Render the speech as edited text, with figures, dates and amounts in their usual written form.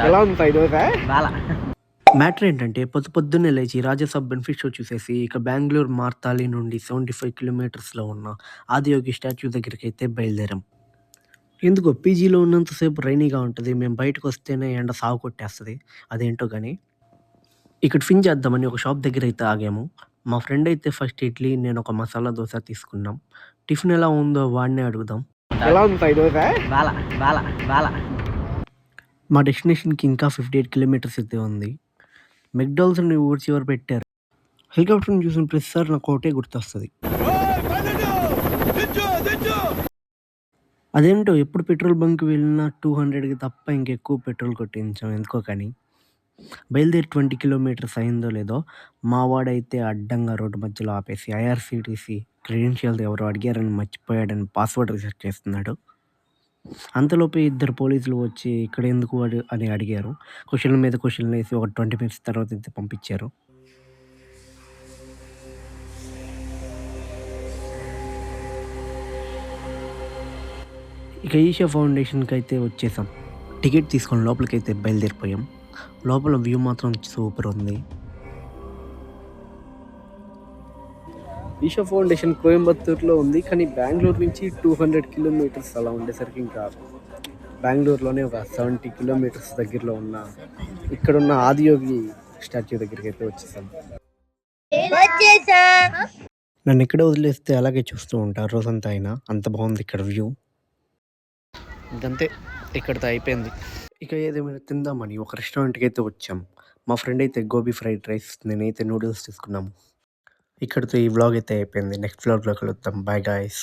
ఎలా ఉంది దోశ? బాల మ్యాటర్ ఏంటంటే పొద్దున్నే లేచి రాజాసాబ్ బెనిఫిట్ షో చూసేసి ఇక బెంగుళూరు మార్తాలి నుండి 75 కిలోమీటర్స్‌లో ఉన్న ఆదియోగి స్టాచ్యూ దగ్గరికైతే బయలుదేరాం. ఎందుకో పీజీలో ఉన్నంతసేపు రైనీగా ఉంటది. మేము బయటకొస్తేనే ఎండ సావు కొట్టేస్తది. అదేంటో గాని. ఇక్కడ ఫిన్ చేద్దామని ఒక షాప్ దగ్గరైతే ఆగాము. మా ఫ్రెండ్ అయితే ఫస్ట్ ఇడ్లీ, నేనొక మసాలా దోస తీసుకున్నాం. టిఫిన్ ఎలా ఉందో వాడినే అడుగుదాం. ఎలా ఉంది దోశ? బాల బాల బాల మా డెస్టినేషన్‌కి ఇంకా 58 కిలోమీటర్స్ అయితే ఉంది. మెక్‌డానల్డ్స్‌ని ఊరి చివర పెట్టారు. హెలికాప్టర్‌ని చూసిన ప్రతిసారి నాకొకటే గుర్తొస్తది. అదేంటో ఎప్పుడు పెట్రోల్ బంక్‌కి వెళ్ళినా 200కి తప్ప ఇంకెక్కువ పెట్రోల్ కొట్టించాం ఎందుకో కానీ. బయలుదేరి 20 కిలోమీటర్స్ అయిందో లేదో మా వాడైతే అడ్డంగా రోడ్డు మధ్యలో ఆపేసి ఐఆర్‌సీటీసీ క్రెడెన్షియల్స్ ఎవరో అడిగారని మర్చిపోయాడని పాస్వర్డ్ రీసెట్ చేస్తున్నాడు. అంతలోపే ఇద్దరు పోలీసులు వచ్చి ఇక్కడ ఎందుకు వాడు అని అడిగారు. క్వశ్చన్ల మీద క్వశ్చన్లు వేసి ఒక 20 మినిట్స్ తర్వాత అయితే పంపించారు. ఇక ఈషా ఫౌండేషన్‌కి అయితే వచ్చేసాం. టికెట్ తీసుకొని లోపలికైతే బయలుదేరిపోయాం. లోపల వ్యూ మాత్రం సూపర్ ఉంది. ఈషా ఫౌండేషన్ కోయంబత్తూరులో ఉంది, కానీ బెంగళూరు నుంచి 200 కిలోమీటర్స్ అలా ఉండేసరికి ఇంకా బెంగళూరులోనే ఒక 70 కిలోమీటర్స్ దగ్గరలో ఉన్న ఇక్కడున్న ఆదియోగి స్టాచ్యూ దగ్గరికి అయితే వచ్చేసాం. నన్ను ఇక్కడే వదిలేస్తే అలాగే చూస్తూ ఉంటారు రోజంతా అయినా. అంత బాగుంది ఇక్కడ వ్యూ. ఇంకంతే, ఇక్కడితో అయిపోయింది. ఇక ఏదేమైనా తిందామని ఒక రెస్టారెంట్‌కి అయితే వచ్చాం. మా ఫ్రెండ్ అయితే గోబీ ఫ్రైడ్ రైస్, నేనైతే నూడిల్స్ తీసుకున్నాము. ఇక్కడితో ఈ వ్లాగ్ అయితే అయిపోయింది. నెక్స్ట్ వ్లాగ్‌లో కలుద్దాం. Bye guys.